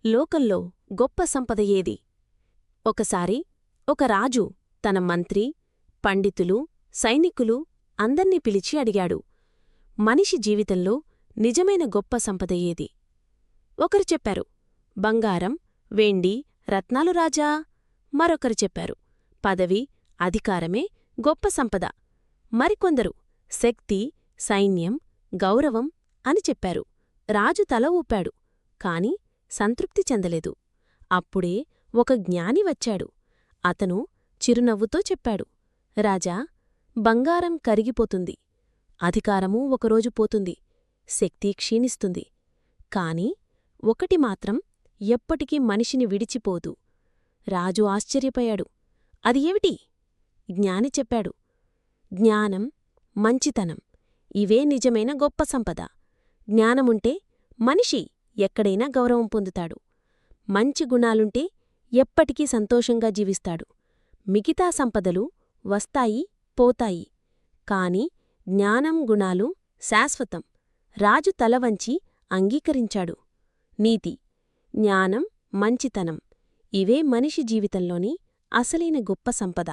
లోకంలో గొప్ప సంపద ఏది? ఒకసారి ఒక రాజు తన మంత్రి, పండితులు, సైనికులు అందర్నీ పిలిచి అడిగాడు, మనిషి జీవితంలో నిజమైన గొప్ప సంపద ఏది? ఒకరు చెప్పారు, బంగారం, వెండి, రత్నాలు రాజా. మరొకరు చెప్పారు, పదవి, అధికారమే గొప్ప సంపద. మరికొందరు శక్తి, సైన్యం, గౌరవం అని చెప్పారు. రాజు తల ఊపాడు, కాని సంతృప్తి చెందలేదు. అప్పుడే ఒక జ్ఞాని వచ్చాడు. అతను చిరునవ్వుతో చెప్పాడు, రాజా, బంగారం కరిగిపోతుంది, అధికారమూ ఒకరోజు పోతుంది, శక్తి క్షీణిస్తుంది. కాని ఒకటి మాత్రం ఎప్పటికీ మనిషిని విడిచిపోదు. రాజు ఆశ్చర్యపోయాడు. అది ఏమిటి? జ్ఞాని చెప్పాడు, జ్ఞానం, మంచితనం, ఇవే నిజమైన గొప్ప సంపద. జ్ఞానముంటే మనిషి ఎక్కడైనా గౌరవం పొందుతాడు. మంచి గుణాలుంటే ఎప్పటికీ సంతోషంగా జీవిస్తాడు. మిగతా సంపదలు వస్తాయి, పోతాయి. కాని జ్ఞానం, గుణాలు శాశ్వతం. రాజు తలవంచి అంగీకరించాడు. నీతి, జ్ఞానం, మంచితనం, ఇవే మనిషి జీవితంలోని అసలైన గొప్ప సంపద.